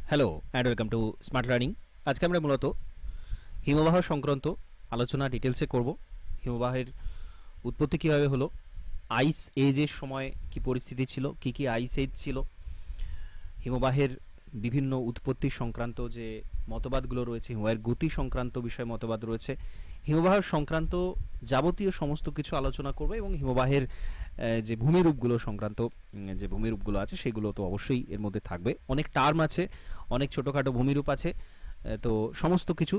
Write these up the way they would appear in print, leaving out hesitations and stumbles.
Hello and welcome to smart learning. আজকে আমরা মূলত হিমবাহ সংক্রান্ত আলোচনা ডিটেলসে করব। হিমবাহের উৎপত্তি কীভাবে হলো, আইস এজের সময় কি পরিস্থিতি ছিল, কি কি আইস এজ ছিল, হিমবাহের বিভিন্ন উৎপত্তি সংক্রান্ত যে মতবাদগুলো রয়েছে, হিমবাহের গতি সংক্রান্ত বিষয়ে মতবাদ রয়েছে, হিমবাহ সংক্রান্ত যাবতীয় সমস্ত কিছু আলোচনা করব এবং হিমবাহের যে ভূমিরূপগুলো সংক্রান্ত যে ভূমিরূপগুলো আছে সেগুলো তো অবশ্যই এর মধ্যে থাকবে। অনেক টার্ম আছে, অনেক ছোটোখাটো ভূমিরূপ আছে, তো সমস্ত কিছু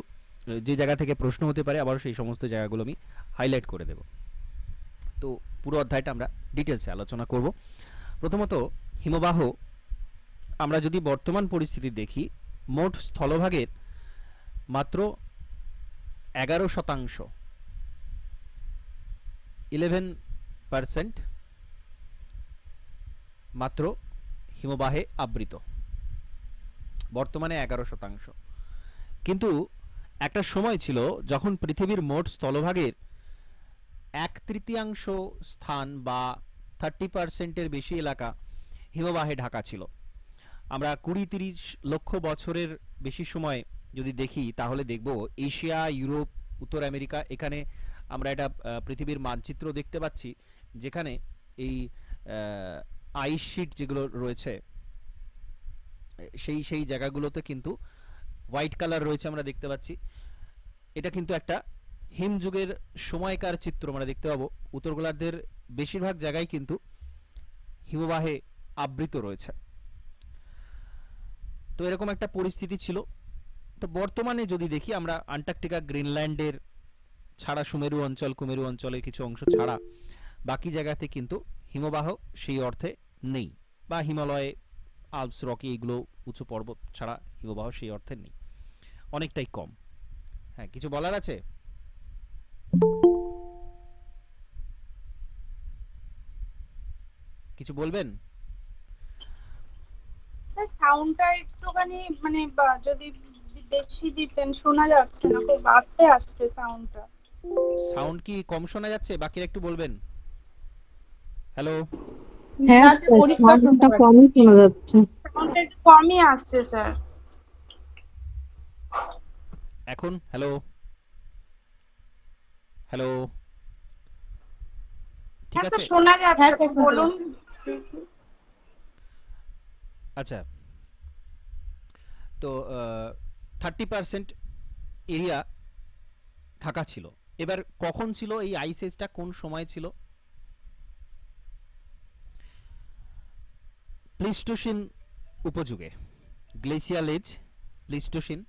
যে জায়গা থেকে প্রশ্ন হতে পারে আবার সেই সমস্ত জায়গাগুলো আমি হাইলাইট করে দেব। তো পুরো অধ্যায়টা আমরা ডিটেলসে আলোচনা করব। প্রথমত হিমবাহ আমরা যদি বর্তমান পরিস্থিতি দেখি, মোট স্থলভাগের মাত্র 11% 11% মাত্র হিমবাহে আবৃত, বর্তমানে 11%। কিন্তু একটা সময় ছিল যখন পৃথিবীর মোট স্থলভাগের 1/3 স্থান বা 30%-এর বেশি এলাকা হিমবাহে ঢাকা ছিল। আমরা 20-30 লক্ষ বছরের বেশি সময় যদি দেখি তাহলে দেখব এশিয়া, ইউরোপ, উত্তর আমেরিকা, এখানে আমরা একটা পৃথিবীর মানচিত্র দেখতে পাচ্ছি যেখানে এই আইস শিট যেগুলো রয়েছে সেই সেই জায়গাগুলোতে কিন্তু হোয়াইট কালার রয়েছে আমরা দেখতে পাচ্ছি। এটা কিন্তু একটা হিমযুগের সময়কার চিত্র আমরা দেখতে পাবো। উত্তর গোলার্ধের বেশিরভাগ জায়গায় কিন্তু হিমবাহে আবৃত রয়েছে। তো এরকম একটা পরিস্থিতি ছিল। তো বর্তমানে যদি দেখি আমরা আন্টার্কটিকা, গ্রিনল্যান্ডের ছাড়া, সুমেরু অঞ্চল, কুমেরু অঞ্চলের কিছু অংশ ছাড়া বাকি জায়গাতে কিন্তু হিমবাহ সেই অর্থে নেই, বা হিমালয়ে, আলপস, রকি, এগুলো উঁচু পর্বত ছাড়া হিমবাহ সেই অর্থে নেই, অনেকটাই কম। হ্যাঁ, কিছু বলার আছে? কিছু বলবেন? সাউন্ডটা একটুখানি মানে যদি বেশি দিতেন, শোনা যাচ্ছে না, খুব আস্তে আসছে সাউন্ডটা। সাউন্ড কি কম শোনা যাচ্ছে? বাকিরা একটু বলবেন। হ্যালো? হ্যাঁ না, স্যার, পরিষ্কার শুনতে সাউন্ডটা পাচ্ছি। কমই শোনা যাচ্ছে। সাউন্ডটা একটু কমই আসছে স্যার। এখন হ্যালো? হ্যালো? ঠিক হ্যাঁ আছে। স্যার, শোনা যাচ্ছে, বলুন। আচ্ছা, তো 30% এরিয়া ঢাকা ছিল। এবার কখন ছিল এই আইস এজটা, কোন সময় ছিল? প্লিস্টোসিন উপযুগে, গ্লেসিয়াল এজ, প্লিস্টোসিন,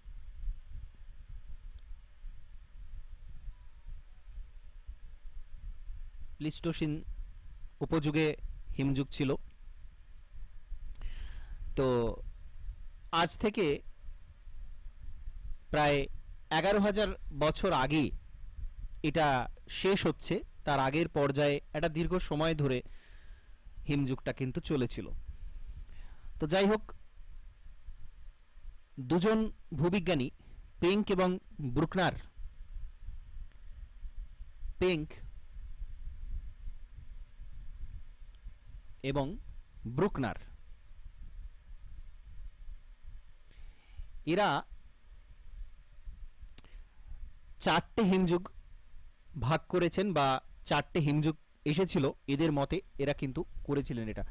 প্লিস্টোসিন উপযুগে হিমযুগ ছিল। তো আজ থেকে প্রায় 11,000 বছর আগে এটা শেষ হচ্ছে। তার আগের পর্যায়ে একটা দীর্ঘ সময় ধরে হিমযুগটা কিন্তু চলেছিল। তো যাই হোক, দুজন ভূবিজ্ঞানী পেঙ্ক এবং ব্রুকনার, পেঙ্ক এবং ব্রুকনার, এরা 4টে হিমযুগ ভাগ করেছেন, বা 4টে হিমযুগ এসেছিল এদের মতে, এরা কিন্তু করেছিলেন এটা।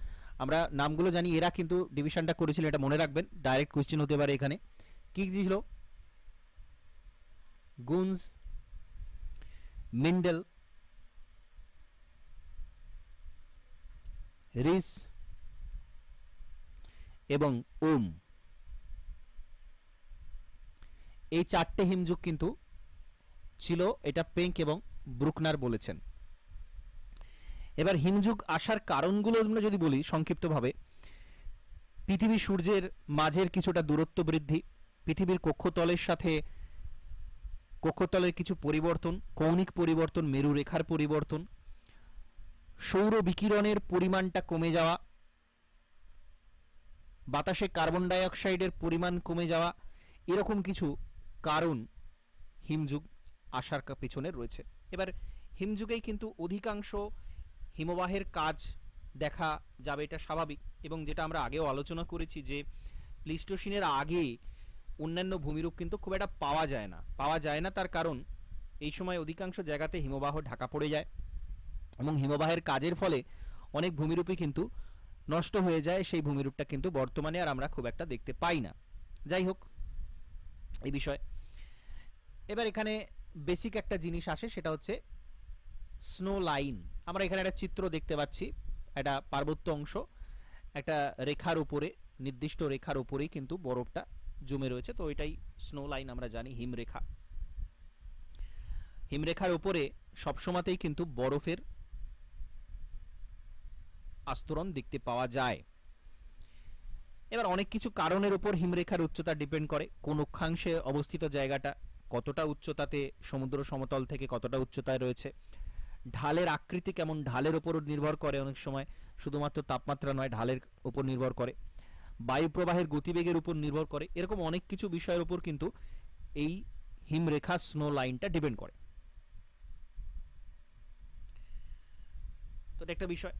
আমরা নামগুলো জানি, এরা কিন্তু ডিভিশনটা করেছিলেন, এটা মনে রাখবেন, ডাইরেক্ট কোয়েশ্চেন হতে পারে এখানে। কি ছিল? গুনজ, মিন্ডেল, রিস এবং ওম, এই 4টে হিমযুগ কিন্তু ছিল, এটা পেঙ্ক এবং ব্রুকনার বলেছেন। এবার হিমযুগ আসার কারণগুলো আমরা যদি বলি সংক্ষিপ্তভাবে, পৃথিবী সূর্যের মাঝের কিছুটা দূরত্ব বৃদ্ধি, পৃথিবীর কক্ষতলের সাথে কক্ষতলের কিছু পরিবর্তন, কৌণিক পরিবর্তন, মেরু রেখার পরিবর্তন, সৌর বিকিরণের পরিমাণটা কমে যাওয়া, বাতাসে কার্বন ডাই অক্সাইডের পরিমাণ কমে যাওয়া, এরকম কিছু কারণ হিমযুগ আসার পেছনে রয়েছে। এবার হিমযুগেই কিন্তু অধিকাংশ হিমবাহের কাজ দেখা যাবে, এটা স্বাভাবিক। এবং যেটা আমরা আগেও আলোচনা করেছি যে প্লিস্টোসিনের আগে অন্যান্য ভূমিরূপ কিন্তু খুব একটা পাওয়া যায় না। তার কারণ এই সময় অধিকাংশ জায়গাতে হিমবাহ ঢাকা পড়ে যায় এবং হিমবাহের কাজের ফলে অনেক ভূমিরূপই কিন্তু নষ্ট হয়ে যায়। সেই ভূমিরূপটা কিন্তু বর্তমানে আর আমরা খুব একটা দেখতে পাই না। যাই হোক, এই বিষয়। এবার এখানে বেসিক একটা জিনিস আসে, সেটা হচ্ছে স্নো লাইন। আমরা এখানে একটা চিত্র দেখতে পাচ্ছি, একটা পার্বত্য অংশ, একটা রেখার উপরে, নির্দিষ্ট রেখার উপরেই কিন্তু বরফটা জমে রয়েছে। তো এটাই স্নো লাইন, আমরা জানি হিমরেখা। হিমরেখার উপরে সবসময়তেই কিন্তু বরফের আস্তরণ দেখতে পাওয়া যায়। এবার অনেক কিছু কারণের উপর হিমরেখার উচ্চতা ডিপেন্ড করে। কোন অক্ষাংশে অবস্থিত জায়গাটা, কতটা উচ্চতাতে সমুদ্র সমতল থেকে কতটা উচ্চতায় রয়েছে, ঢালের আকৃতি কেমন, ঢালের উপর নির্ভর করে। অনেক সময় শুধুমাত্র তাপমাত্রা নয়, ঢালের উপর নির্ভর করে, বায়ু প্রবাহের গতিবেগের উপর নির্ভর করে। এরকম অনেক কিছু বিষয়ের উপর কিন্তু এই হিমরেখা স্নো লাইনটা ডিপেন্ড করে। তো এটা একটা বিষয়,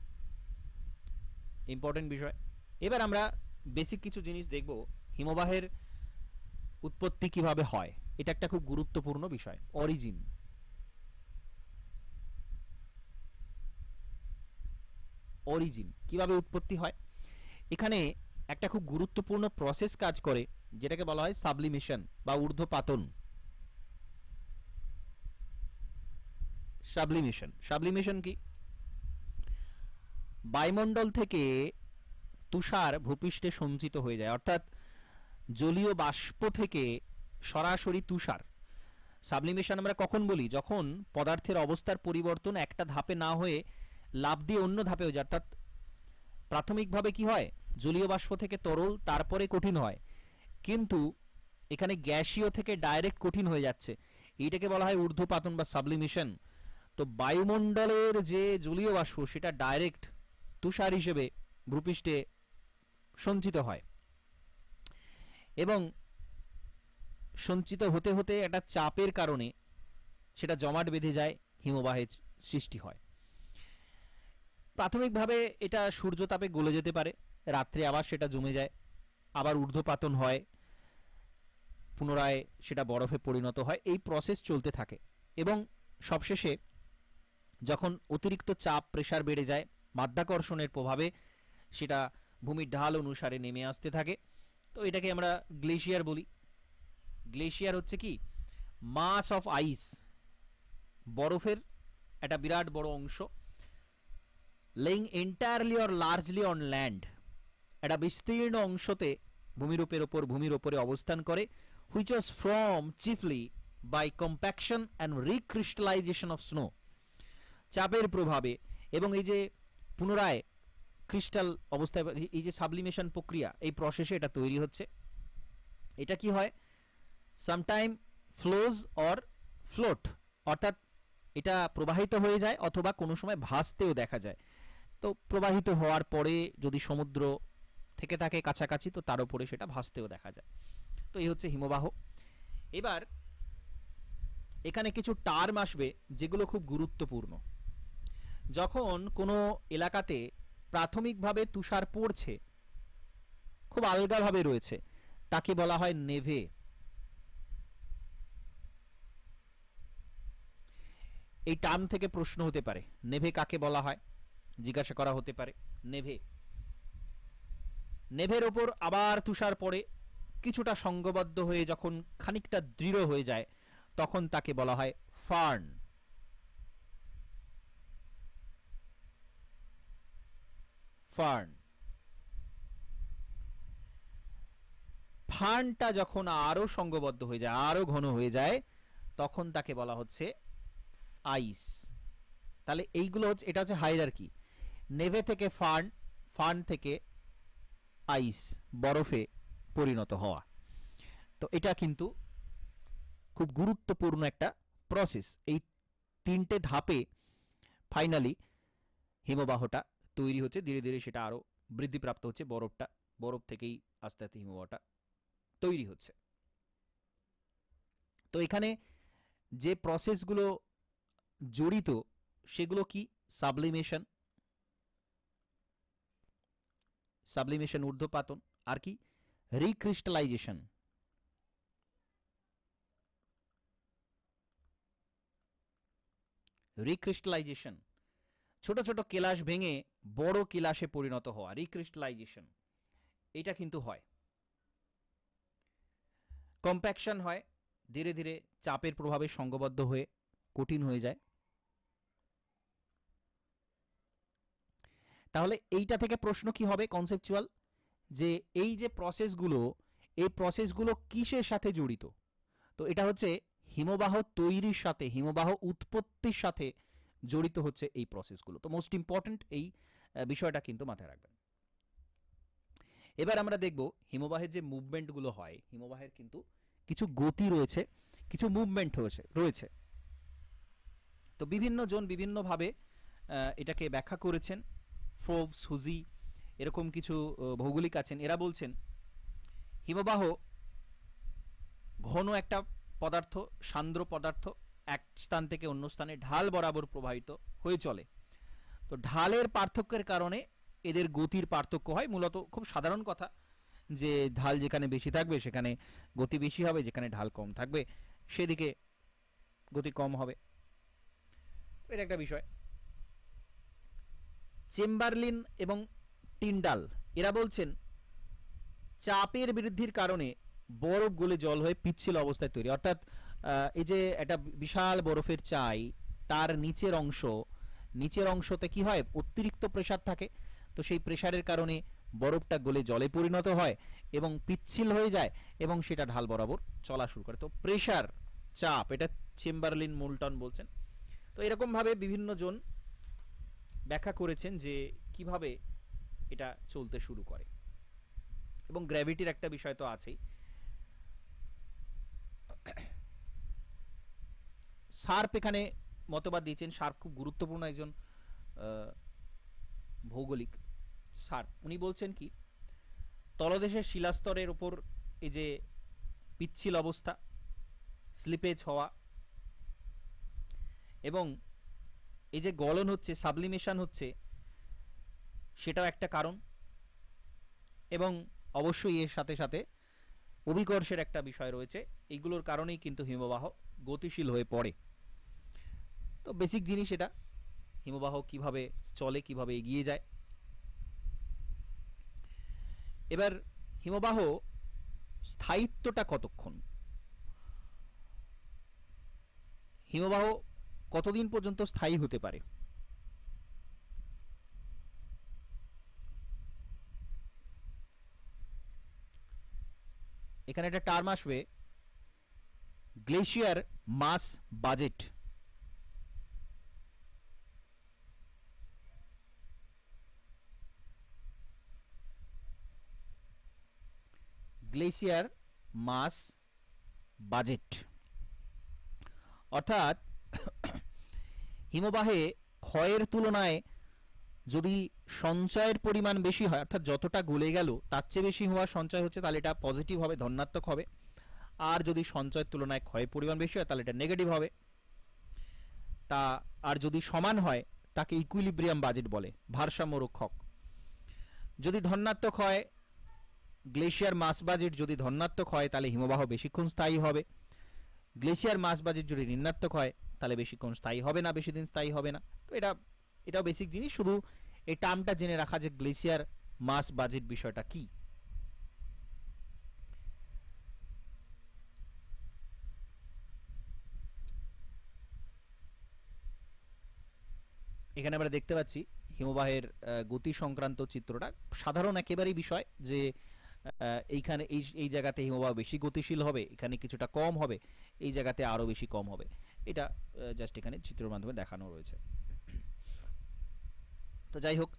ইম্পর্টেন্ট বিষয়। এবার আমরা বেসিক কিছু জিনিস দেখব, হিমবাহের উৎপত্তি কিভাবে হয়। এটা একটা খুব গুরুত্বপূর্ণ বিষয়। অরিজিন কিভাবে উৎপত্তি হয়। এখানে একটা খুব গুরুত্বপূর্ণ প্রসেস কাজ করে, যেটাকে বলা হয় সাবলিমেশন বা ঊর্ধ্বপাতন। সাবলিমেশন কি? বায়ুমণ্ডল থেকে তুষার ভূপৃষ্ঠে সঞ্চিত হয়ে যায়, অর্থাৎ জলীয় বাষ্প থেকে সরাসরি তুষার। সাবলিমেশন আমরা কখন বলি? যখন পদার্থের অবস্থার পরিবর্তন একটা ধাপে না হয়ে লাফ দিয়ে অন্য ধাপে হয়ে যায়। অর্থাৎ প্রাথমিকভাবে কি হয়, জলীয় বাষ্প থেকে তরল, তারপরে কঠিন হয়, কিন্তু এখানে গ্যাসীয় থেকে ডাইরেক্ট কঠিন হয়ে যাচ্ছে। এইটাকে বলা হয় ঊর্ধ্বপাতন বা সাবলিমেশন। তো বায়ুমণ্ডলের যে জলীয় বাষ্প, সেটা ডাইরেক্ট তুষার হিসেবে ভূপৃষ্ঠে সঞ্চিত হয় এবং সঞ্চিত হতে হতে একটা চাপের কারণে সেটা জমাট বেঁধে যায়, হিমবাহের সৃষ্টি হয়। প্রাথমিকভাবে এটা সূর্যতাপে গলে যেতে পারে, রাত্রে আবার সেটা জমে যায়, আবার ঊর্ধ্বপাতন হয়, পুনরায় সেটা বরফে পরিণত হয়। এই প্রসেস চলতে থাকে এবং সবশেষে যখন অতিরিক্ত চাপ, প্রেসার বেড়ে যায়, মাধ্যাকর্ষণের প্রভাবে সেটা ভূমির ঢাল অনুসারে নেমে আসতে থাকে। তো এটাকে আমরা গ্লেশিয়ার বলি। গ্লেশিয়ার হচ্ছে কি, মাস অফ আইস, বরফের একটা বিরাট বড় অংশ, laying entirely or largely on land, একটা বিস্তীর্ণ অংশতে ভূমির উপরে অবস্থান করে, which was from chiefly by compaction and recrystallisation of snow. চাপের প্রভাবে এবং এই যে পুনরায় ক্রিস্টাল অবস্থায়, এই যে সাবলিমেশন প্রক্রিয়া, এই প্রসেসে এটা তৈরি হচ্ছে। এটা কি হয়, সামটাইম ফ্লোজ অর ফ্লোট, অর্থাৎ এটা প্রবাহিত হয়ে যায় অথবা কোনো সময় ভাসতেও দেখা যায়। তো প্রবাহিত হওয়ার পরে যদি সমুদ্র থেকে থাকে কাছাকাছি, তো তার উপরে সেটা ভাসতেও দেখা যায়। তো এই হচ্ছে হিমবাহ। এবার এখানে কিছু টার্ম আসবে যেগুলো খুব গুরুত্বপূর্ণ। যখন কোনো এলাকাতে প্রাথমিকভাবে তুষার পড়ছে, খুব আলগাভাবে রয়েছে, তাকে বলা হয় নেভে। এই টার্ম থেকে প্রশ্ন হতে পারে, নেভে কাকে বলা হয়, জিজ্ঞাসা করা হতে পারে। নেভের ওপর আবার তুষার পড়ে, কিছুটা সংঘবদ্ধ হয়ে যখন খানিকটা দৃঢ় হয়ে যায়, তখন তাকে বলা হয় ফার্ন। ফার্নটা যখন আরো সংঘবদ্ধ হয়ে যায়, আরো ঘন হয়ে যায়, তখন তাকে বলা হচ্ছে আইস। তাহলে এইগুলো হচ্ছে, এটা হচ্ছে হায়ারার্কি। নেভে থেকে ফার্ন, ফার্ন থেকে আইস, বরফে পরিণত হওয়া। তো এটা কিন্তু খুব গুরুত্বপূর্ণ একটা প্রসেস। এই তিনটে ধাপে ফাইনালি হিমবাহটা তৈরি হচ্ছে, ধীরে ধীরে সেটা আরো বৃদ্ধিপ্রাপ্ত হচ্ছে, বরফ থেকেই আস্তে আস্তে হিমবাহটা তৈরি হচ্ছে। তো এখানে যে প্রসেসগুলো জড়িত সেগুলো কি, সাবলিমেশন ঊর্ধ্বপাতন, আর কি রিক্রিস্টালাইজেশন। রিক্রিস্টালাইজেশন, ছোট ছোট কেলাস ভেঙে বড় কেলাসে পরিণত হওয়া, রিক্রিস্টালাইজেশন, এটা কিন্তু হয়। কম্প্যাকশন হয়, ধীরে ধীরে চাপের প্রভাবে সংঘবদ্ধ হয়ে কঠিন হয়ে যায়। তাহলে এইটা থেকে প্রশ্ন কি হবে কনসেপচুয়াল, যে এই যে প্রসেসগুলো, এই প্রসেসগুলো কিসের সাথে জড়িত? তো এটা হচ্ছে হিমবাহ তৈরির সাথে, হিমবাহ উৎপত্তির সাথে জড়িত হচ্ছে এই প্রসেসগুলো। তো মোস্ট ইম্পর্ট্যান্ট এই বিষয়টা কিন্তু মাথায় রাখবেন। এবার আমরা দেখব হিমবাহের যে মুভমেন্টগুলো হয়, হিমবাহের কিন্তু কিছু গতি রয়েছে, কিছু মুভমেন্ট রয়েছে। তো বিভিন্ন জন বিভিন্নভাবে এটাকে ব্যাখ্যা করেছেন। ফোর্বস, হুজি, এরকম কিছু ভৌগোলিক আছেন, এরা বলছেন হিমবাহ ঘন একটা পদার্থ, সান্দ্র পদার্থ, এক স্থান থেকে অন্য স্থানে ঢাল বরাবর প্রবাহিত হয়ে চলে। তো ঢালের পার্থক্যের কারণে এদের গতির পার্থক্য হয়। মূলত খুব সাধারণ কথা, যে ঢাল যেখানে বেশি থাকবে সেখানে গতি বেশি হবে, যেখানে ঢাল কম থাকবে সেদিকে গতি কম হবে। এটা একটা বিষয়। চেম্বারলিন এবং টিন্ডাল এরা বলছেন চাপের বৃদ্ধির কারণে বরফ গলে জল হয়ে পিচ্ছিল অবস্থায় তৈরি। অর্থাৎ এই যে একটা বিশাল বরফের চাই, তার নিচের অংশতে কি হয়, অতিরিক্ত প্রেসার থাকে। তো সেই প্রেসারের কারণে বরফটা গলে জলে পরিণত হয় এবং পিচ্ছিল হয়ে যায় এবং সেটা ঢাল বরাবর চলা শুরু করে। তো প্রেসার, চাপ, এটা চেম্বারলিন, মোল্টন বলছেন। তো এরকমভাবে বিভিন্ন জন ব্যাখ্যা করেছেন যে কিভাবে এটা চলতে শুরু করে। এবং গ্র্যাভিটির একটা বিষয় তো আছেই। শার্প এখানে মতবাদ দিয়েছেন। শার্প খুব গুরুত্বপূর্ণ একজন ভৌগোলিক। শার্প উনি বলছেন কি, তলদেশের শিলাস্তরের উপর এই যে পিচ্ছিল অবস্থা, স্লিপেজ হওয়া এবং এই যে গলন হচ্ছে, সাবলিমেশন হচ্ছে, সেটাও একটা কারণ। এবং অবশ্যই এর সাথে সাথে অভিকর্ষের একটা বিষয় রয়েছে। এইগুলোর কারণেই কিন্তু হিমবাহ গতিশীল হয়ে পড়ে। তো বেসিক জিনিস এটা, হিমবাহ কিভাবে চলে, কিভাবে এগিয়ে যায়। এবার হিমবাহ স্থায়িত্বটা কতক্ষণ, হিমবাহ কতদিন পর্যন্ত স্থায়ী হতে পারে? এখানে একটা টার্ম আসবে, গ্লেশিয়ার মাস বাজেট। গ্লেশিয়ার মাস বাজেট অর্থাৎ হিমবাহে ক্ষয়ের তুলনায় যদি সঞ্চয়ের পরিমাণ বেশি হয়, অর্থাৎ যতটা গলে গেল তার চেয়ে বেশি হিমবাহ সঞ্চয় হচ্ছে, তাহলে এটা পজিটিভ হবে, ধনাত্মক হবে। আর যদি সঞ্চয়ের তুলনায় ক্ষয়ের পরিমাণ বেশি হয় তাহলে এটা নেগেটিভ হবে। তা আর যদি সমান হয় তাকে ইকুইলিব্রিয়াম বাজেট বলে, ভারসাম্য রক্ষক। যদি ধনাত্মক হয়, গ্লেশিয়ার মাস বাজেট যদি ধনাত্মক হয় তাহলে হিমবাহ বেশিক্ষণ স্থায়ী হবে। গ্লেশিয়ার মাস বাজেট যদি ঋণাত্মক হয় তাহলে বেশিক্ষণ স্থায়ী হবে না, বেশি দিন স্থায়ী হবে না। তো এটাও বেসিক জিনিস, শুধু এই টার্মটা জেনে রাখা যে গ্লেশিয়ার মাস বাজেট বিষয়টা কি। এখানে আমরা দেখতে পাচ্ছি হিমবাহের গতি সংক্রান্ত চিত্রটা সাধারণ একেবারেই বিষয়, যে এইখানে এই জায়গাতে হিমবাহ বেশি গতিশীল হবে, এখানে কিছুটা কম হবে, এই জায়গাতে আরও বেশি কম হবে। এটা জাস্ট এখানে চিত্রের মাধ্যমে দেখানো রয়েছে। তো যাই হোক,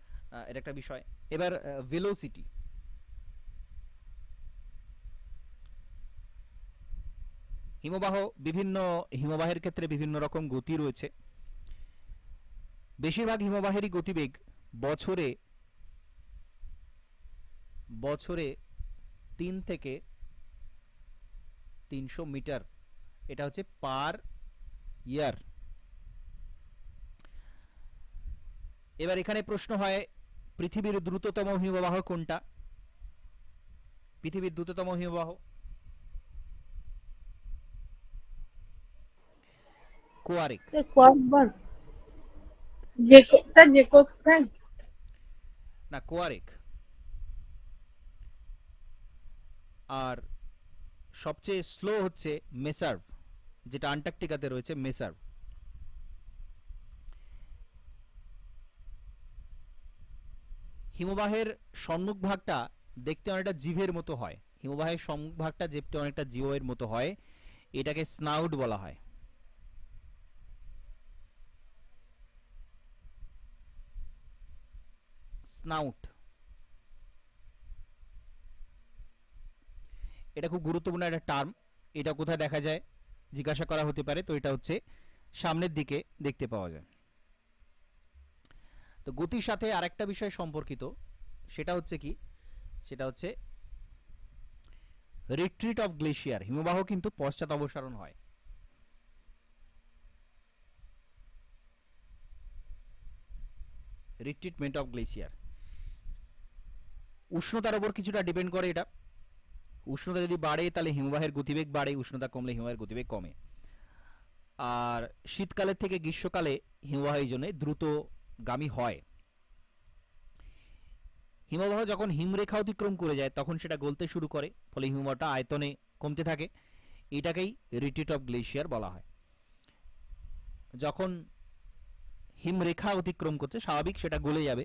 এটা একটা বিষয়। এবার ভেলোসিটি, হিমবাহের ক্ষেত্রে বিভিন্ন রকম গতি রয়েছে। বেশিরভাগ হিমবাহেরই গতিবেগ বছরে 3 থেকে 300 মিটার, এটা হচ্ছে পার ইয়ার। এবার এখানে প্রশ্ন হয় পৃথিবীর দ্রুততম হিমবাহ কোনটা? পৃথিবীর দ্রুততম হিমবাহ? কোয়ারেক। কয়েকবার স্যার জেকবস ফ্যান। না, কোয়ারেক। আর সবচেয়ে স্লো হচ্ছে মেসার্ভ, যেটা আন্টার্কটিকাতে রয়েছে, মেসার্ভ। হিমবাহের সম্মুখ ভাগটা দেখতে অনেকটা জিভের মতো হয়, হিমবাহের সম্মুখ ভাগটা দেখতে অনেকটা জিভের মতো হয়, এটাকে স্নাউট বলা হয়। স্নাউট, এটা খুব গুরুত্বপূর্ণ একটা টার্ম। এটা কোথায় দেখা যায় জিজ্ঞাসা করা হতে পারে, তো এটা হচ্ছে সামনের দিকে দেখতে পাওয়া যায়। তো গতির সাথে আরেকটা বিষয় সম্পর্কিত, সেটা হচ্ছে কি, সেটা হচ্ছে রিট্রিট অফ গ্লেশিয়ার। হিমবাহ কিন্তু পশ্চাৎ অবসারণ হয়। রিট্রিটমেন্ট অফ গ্লেশিয়ার উষ্ণতার উপর কিছুটা ডিপেন্ড করে। এটা উষ্ণতা যদি বাড়ে তাহলে হিমবাহের গতিবেগ বাড়ে, উষ্ণতা কমলে হিমবাহের গতিবেগ কমে। আর শীতকালের থেকে গ্রীষ্মকালে হিমবাহ এই জন্য দ্রুতগামী হয়। হিমবাহ যখন হিমরেখা অতিক্রম করে যায় তখন সেটা গলতে শুরু করে, ফলে হিমবাহটা আয়তনে কমতে থাকে। এটাকেই রিট্রিট অফ গ্লেশিয়ার বলা হয়। যখন হিমরেখা অতিক্রম করছে, স্বাভাবিক সেটা গলে যাবে,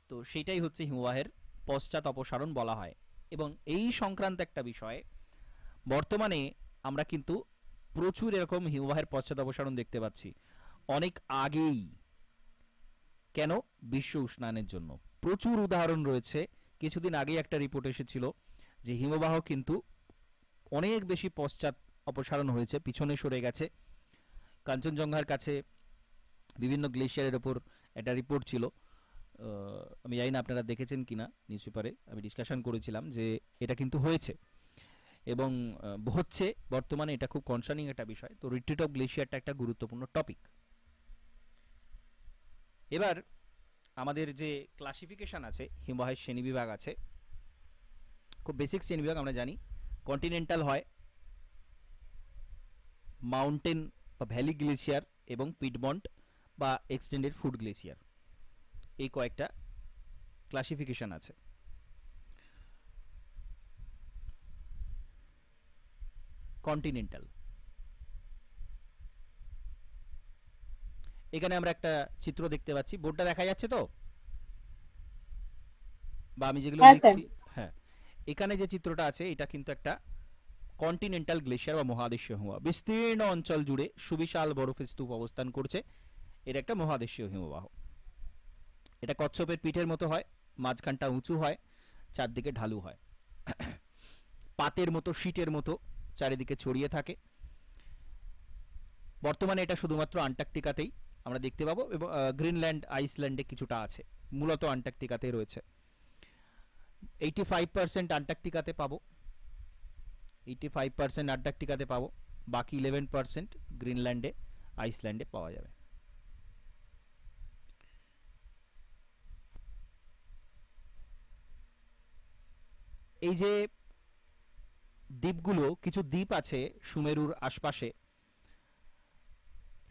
তো সেটাই হচ্ছে হিমবাহের পশ্চাৎ অপসারণ বলা হয়। এবং এই সংক্রান্ত একটা বিষয়, বর্তমানে আমরা কিন্তু প্রচুর এরকম হিমবাহের পশ্চাৎ অপসারণ দেখতে পাচ্ছি, অনেক আগেই। কেন? বিশ্ব উষ্ণায়নের জন্য। প্রচুর উদাহরণ রয়েছে। কিছুদিন আগেই একটা রিপোর্ট এসেছিল যে হিমবাহ কিন্তু অনেক বেশি পশ্চাৎ অপসারণ হয়েছে, পিছনে সরে গেছে। কাঞ্চনজঙ্ঘার কাছে বিভিন্ন গ্লেশিয়ারের ওপর একটা রিপোর্ট ছিল, আমি জানি না আপনারা দেখেছেন কিনা, নিউজ পেপারে আমি ডিসকাশন করেছিলাম যে এটা কিন্তু হয়েছে এবং হচ্ছে বর্তমানে। এটা খুব কনসার্নিং একটা বিষয়। তো রিট্রিট অফ গ্লেশিয়ারটা একটা গুরুত্বপূর্ণ টপিক। এবার আমাদের যে ক্লাসিফিকেশন আছে, হিমবাহের শ্রেণীবিভাগ আছে, খুব বেসিক শ্রেণীবিভাগ আমরা জানি। কন্টিনেন্টাল হয়, মাউন্টেন বা ভ্যালি গ্লেশিয়ার, এবং পিডমন্ট বা এক্সটেন্ডেড ফুট গ্লেশিয়ার, এই কয়েকটা ক্লাসিফিকেশন আছে। কন্টিনেন্টাল, এখানে আমরা একটা চিত্র দেখতে পাচ্ছি, বোর্ডটা দেখা যাচ্ছে তো, বা আমি যেগুলো লিখছি, হ্যাঁ, এখানে যে চিত্রটা আছে এটা কিন্তু একটা কন্টিনেন্টাল গ্লেশিয়ার বা মহাদেশীয় হিমবাহ। বিস্তীর্ণ অঞ্চল জুড়ে সুবিশাল বরফের স্তূপ অবস্থান করছে, এটা একটা মহাদেশীয় হিমবাহ। এটা কচ্ছপের পিঠের মতো হয়, মাঝখানটা উঁচু হয়, চারদিকে ঢালু হয়, পাতের মতো, শীটের মতো চারিদিকে ছড়িয়ে থাকে। বর্তমানে এটা শুধুমাত্র আন্টার্কটিকাতেই আমরা দেখতে পাবো, এবং গ্রিনল্যান্ড, আইসল্যান্ডে কিছুটা আছে, মূলত আন্টার্কটিকাতে রয়েছে। 85% আন্টার্কটিকাতে পাবো, 85% আন্টার্কটিকাতে পাবো, বাকি 11% গ্রিনল্যান্ডে, আইসল্যান্ডে পাওয়া যাবে। এই যে দ্বীপগুলো, কিছু দ্বীপ আছে সুমেরুর আশপাশে,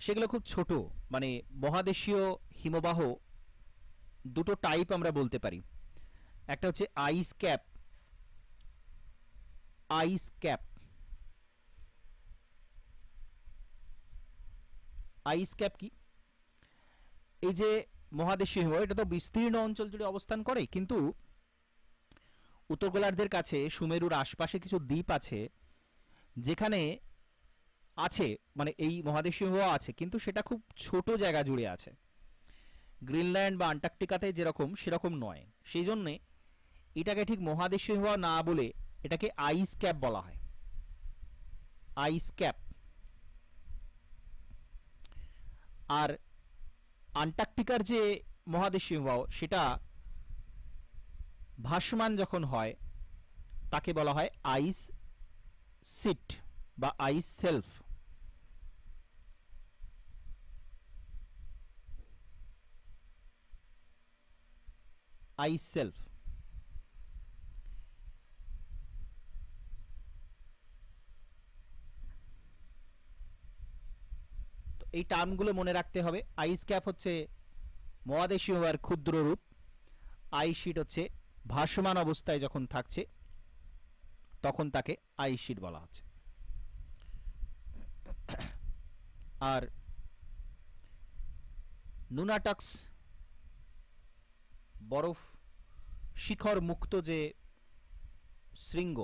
সেগুলো খুব ছোট। মানে মহাদেশীয় হিমবাহ দুটো টাইপ আমরা বলতে পারি। একটা হচ্ছে আইস ক্যাপ। আইস ক্যাপ, আইস ক্যাপ কি? এই যে মহাদেশীয় হিমবাহ, এটা তো বিস্তীর্ণ অঞ্চল জুড়ে অবস্থান করে, কিন্তু উত্তর গোলার্ধের কাছে সুমেরুর আশপাশে কিছু দ্বীপ আছে যেখানে আছে, মানে এই মহাদেশীয় হিমবাহ আছে, কিন্তু সেটা খুব ছোট জায়গা জুড়ে আছে। গ্রিনল্যান্ড বা আন্টার্কটিকাতে যেরকম, সেরকম নয়। সেই জন্যে এটাকে ঠিক মহাদেশীয় হিমবাহ না বলে এটাকে আইস ক্যাপ বলা হয়। আইস ক্যাপ। আর আন্টার্কটিকার যে মহাদেশীয় হিমবাহ, সেটা ভাসমান যখন হয় তাকে বলা হয় আইস সিট বা আইস সেলফ। আইস সেলফ। এই টার্মগুলো মনে রাখতে হবে। আইস ক্যাপ হচ্ছে মহাদেশীয় হিমবাহের ক্ষুদ্র রূপ, আইস শিট হচ্ছে ভাসমান অবস্থায় যখন থাকছে তখন তাকে আইস শিট বলা হচ্ছে। আর নুনাটক্স বরফ শিখর মুক্ত যে শৃঙ্গ,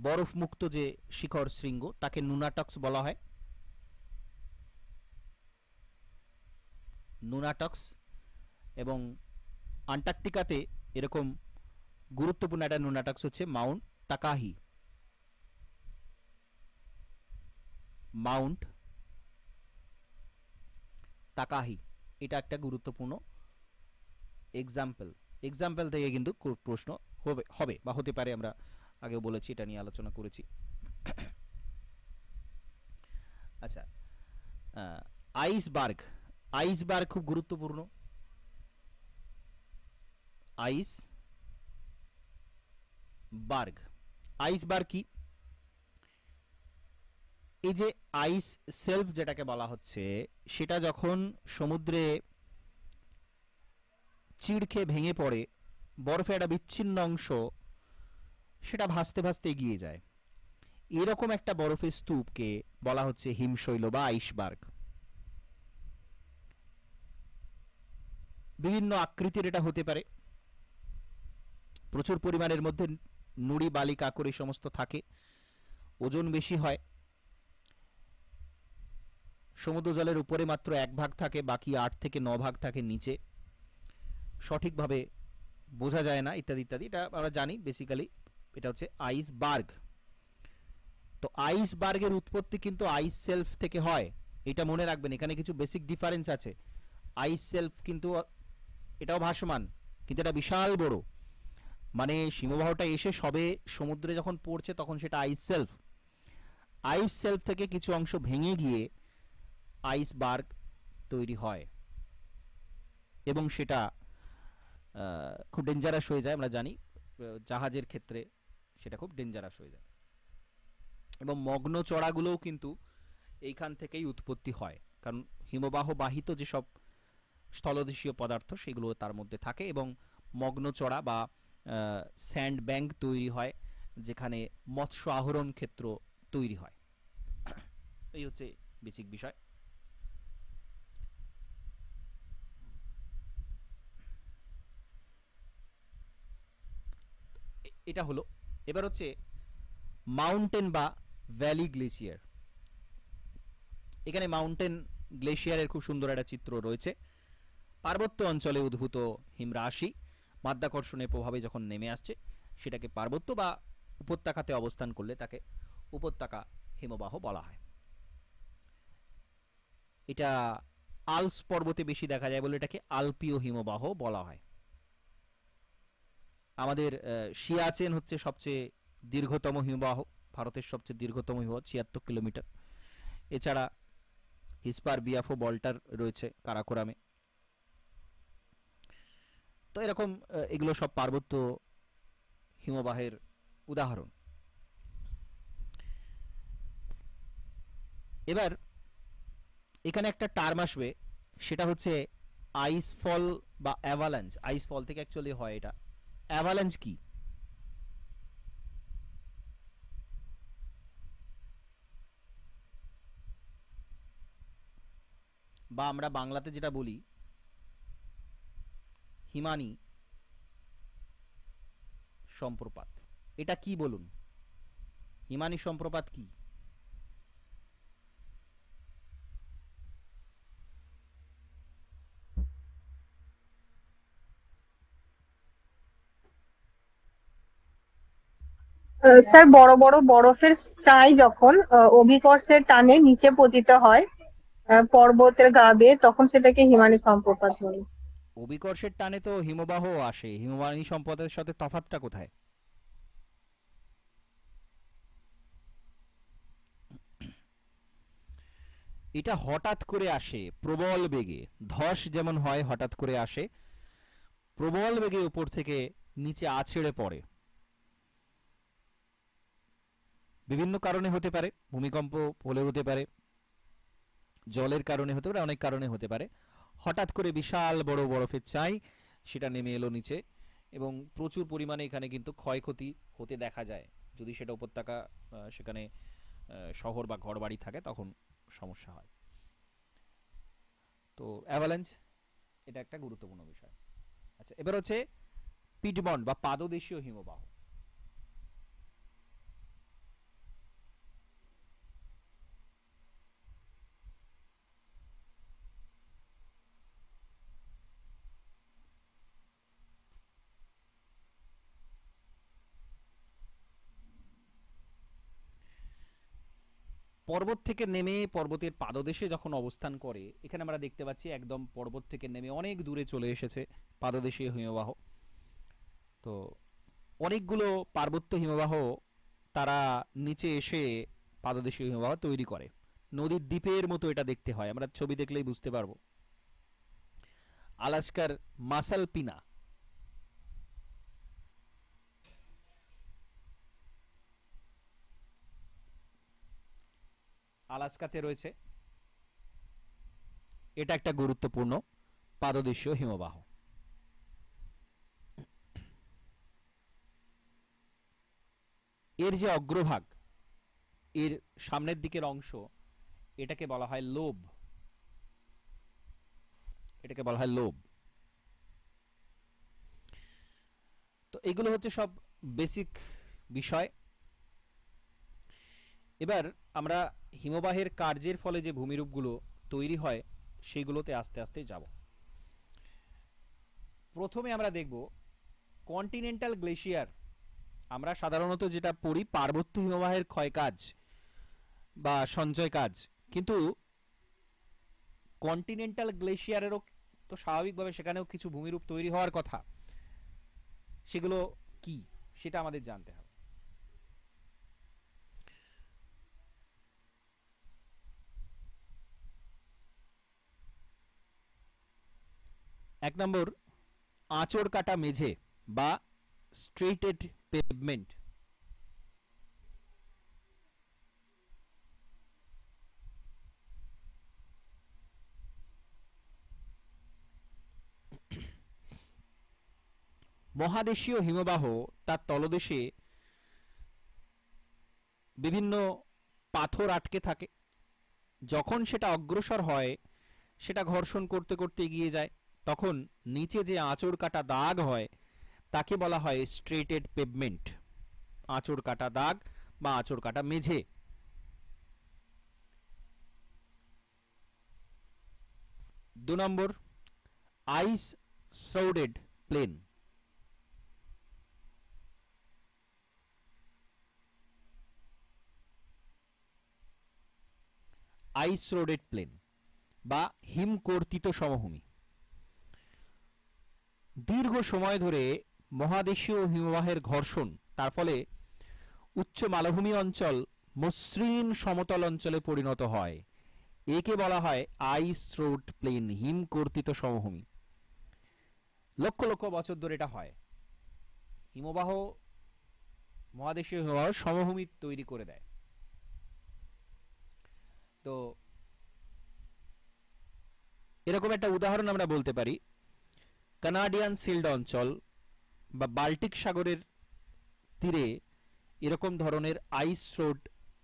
বরফ মুক্ত যে শিখর শৃঙ্গ তাকে নুনাটক্স বলা হয়। নুনাটক্স। এবং আন্টার্কটিকাতে এরকম গুরুত্বপূর্ণ একটা নুনাটক্স হচ্ছে মাউন্ট তাকাহি। মাউন্ট তাকাহি এটা একটা গুরুত্বপূর্ণ এক্সাম্পল থেকে কিন্তু প্রশ্ন হবে বা হতে পারে, আমরা আগেও বলেছি, এটা নিয়ে আলোচনা করেছি। আচ্ছা, আইসবার্গ। আইসবার্গ খুব গুরুত্বপূর্ণ। আইসবার্গ কি? এই যে আইস সেলফ যেটাকে বলা হচ্ছে সেটা যখন সমুদ্রে চিড় খেয়ে ভেঙে পড়ে, বরফে একটা বিচ্ছিন্ন অংশ সেটা ভাসতে ভাসতে এগিয়ে যায়, এরকম একটা বরফের স্তূপকে বলা হচ্ছে হিমশৈল বা আইসবার্গ। বিভিন্ন আকৃতির এটা হতে পারে, প্রচুর পরিমাণের মধ্যে নুড়ি বালি কাঁকর এই সমস্ত থাকে, ওজন বেশি হয়, সমুদ্র জলের উপরে মাত্র 1 ভাগ থাকে, বাকি 8 থেকে 9 ভাগ থাকে নিচে, সঠিকভাবে বোঝা যায় না, ইত্যাদি ইত্যাদি। এটা আমরা জানি বেসিক্যালি এটা হচ্ছে আইসবার্গ। তো আইসবার্গের উৎপত্তি কিন্তু আইস সেলফ থেকে হয়, এটা মনে রাখবেন। এখানে কিছু বেসিক ডিফারেন্স আছে। আইস সেলফ কিন্তু এটাও ভাসমান, কিন্তু এটা বিশাল বড়, মানে হিমবাহটা এসে সবে সমুদ্রে যখন পড়ছে তখন সেটা আইস সেলফ। আইস সেলফ থেকে কিছু অংশ ভেঙে গিয়ে আইসবার্গ তৈরি হয় এবং সেটা খুব ডেঞ্জারাস হয়ে যায়। আমরা জানি জাহাজের ক্ষেত্রে সেটা খুব ডেঞ্জারাস হয়ে যায়। এবং মগ্ন চড়াগুলোও কিন্তু এইখান থেকেই উৎপত্তি হয়, কারণ হিমবাহ বাহিত যেসব স্থলদেশীয় পদার্থ সেগুলো তার মধ্যে থাকে এবং মগ্ন চড়া বা স্যান্ড ব্যাংক তৈরি হয় যেখানে মৎস্য আহরণ ক্ষেত্র তৈরি হয়। এই হচ্ছে বেসিক বিষয়। এটা হলো। এবার হচ্ছে মাউন্টেন বা ভ্যালি গ্লেসিয়ার। এখানে মাউন্টেন গ্লেসিয়ারের খুব সুন্দর একটা চিত্র রয়েছে। পার্বত্য অঞ্চলে উদ্ভূত হিমরাশি মাধ্যাকর্ষণের প্রভাবে যখন নেমে আসছে সেটাকে পার্বত্য বা উপত্যকাতে অবস্থান করলে তাকে উপত্যকা হিমবাহ বলা হয়। এটা আল্পস পর্বতে বেশি দেখা যায় বলে এটাকে আলপীয় হিমবাহ বলা হয়। আমাদের সিয়াচেন হচ্ছে সবচেয়ে দীর্ঘতম হিমবাহ, ভারতের সবচেয়ে দীর্ঘতম হিমবাহ, 76 কিলোমিটার। এছাড়া হিসপার বিয়াফো বল্টার রয়েছে কারাকোরামে। তো এরকম এগুলো সব পার্বত্য হিমবাহের উদাহরণ। এবার এখানে একটা টার্ম আসবে, সেটা হচ্ছে আইসফল বা অ্যাভালাঞ্চ। আইসফল থেকে অ্যাকচুয়ালি হয় এটা। অ্যাভালাঞ্চ কি? বা আমরা বাংলাতে যেটা বলি হিমানি সম্প্রপাত, এটা কি বলুন? হিমানি সম্প্রপাত কি? স্যার, বড় বড় বরফের চাই যখন অভিকর্ষের টানে নিচে পতিত হয় পর্বতের গা বেয়ে, তখন সেটাকে হিমানি সম্প্রপাত বলে। অভিকর্ষের টানে তো হিমবাহ আসে, হিমানি সম্প্রপাতের সাথে তফাৎটা কোথায়? এটা হঠাৎ করে আসে প্রবল বেগে, ধস যেমন হয় হঠাৎ করে আসে, প্রবল বেগে উপর থেকে নিচে আছড়ে পড়ে। বিভিন্ন কারণে হতে পারে, ভূমিকম্প হলে হতে পারে, জলের কারণে হতে পারে, অনেক কারণে হতে পারে। হঠাৎ করে বিশাল বড় বরফের চাই সেটা নেমে এলো নিচে, এবং প্রচুর পরিমাণে এখানে কিন্তু ক্ষয়ক্ষতি হতে দেখা যায়। যদি সেটা উপত্যকা, সেখানে শহর বা ঘরবাড়ি থাকে, তখন সমস্যা হয়। তো অ্যাভালাঞ্চ এটা একটা গুরুত্বপূর্ণ বিষয়। আচ্ছা, এবার হচ্ছে পিটমন্ট বা পাদদেশীয় হিমবাহ। পর্বত থেকে নেমে পর্বতের পাদদেশে যখন অবস্থান করে, এখানে আমরা দেখতে পাচ্ছি একদম পর্বত থেকে নেমে অনেক দূরে চলে এসেছে পাদদেশীয় হিমবাহ। তো অনেকগুলো পার্বত্য হিমবাহ তারা নিচে এসে পাদদেশীয় হিমবাহ তৈরি করে। নদীর দ্বীপের মতো এটা দেখতে হয়, আমরা ছবি দেখলেই বুঝতে পারবো। আলাস্কার মাসাল পিনা, আলাস্কাতে রয়েছে, এটা একটা গুরুত্বপূর্ণ পাদদেশীয় হিমবাহ। এর যে অগ্রভাগ, এর সামনের দিকের অংশ, এটাকে বলা হয় লোব, এটাকে বলা হয় লোব। তো এগুলো হচ্ছে সব বেসিক বিষয়। এবার আমরা হিমবাহের কার্যের ফলে যে ভূমিরূপগুলো তৈরি হয় সেগুলোতে আস্তে আস্তে যাব। প্রথমে আমরা দেখব কন্টিনেন্টাল গ্লেশিয়ার। আমরা সাধারণত যেটা পড়ি পার্বত্য হিমবাহের ক্ষয়কাজ বা সঞ্চয় কাজ, কিন্তু কন্টিনেন্টাল গ্লেশিয়ারেরও তো স্বাভাবিকভাবে সেখানেও কিছু ভূমিরূপ তৈরি হওয়ার কথা। সেগুলো কি সেটা আমাদের জানতে হবে। এক নম্বর, আঁচড় কাটা মেঝে বা স্ট্রেটেড পেভমেন্ট। মহাদেশীয় হিমবাহ তার তলদেশে বিভিন্ন পাথর আটকে থাকে। যখন সেটা অগ্রসর হয়, সেটা ঘর্ষণ করতে করতে এগিয়ে যায়, তখন নিচে যে আঁচড় কাটা দাগ হয় তাকে বলা হয় স্ট্রেটেড পেভমেন্ট, আঁচড় কাটা দাগ বা আঁচড় কাটা মেঝে। দু নম্বর, আইস শ্রাউডেড প্লেন। আইস রোডেড প্লেন বা হিমকর্তিত সমভূমি। দীর্ঘ সময় ধরে মহাদেশীয় হিমবাহের ঘর্ষণ, তার ফলে উচ্চ মালভূমি অঞ্চল মসৃণ সমতল অঞ্চলে পরিণত হয়। একে বলা হয় আইস রোড প্লেন, হিমকর্তিত সমভূমি। লক্ষ লক্ষ বছর ধরে এটা হয়। হিমবাহ, মহাদেশীয় হিমবাহ সমভূমি তৈরি করে দেয়। তো এরকম একটা উদাহরণ আমরা বলতে পারি কানাডিয়ান সিল্ড অঞ্চল বা বাল্টিক সাগরের তীরে এরকম ধরনের আইস রোড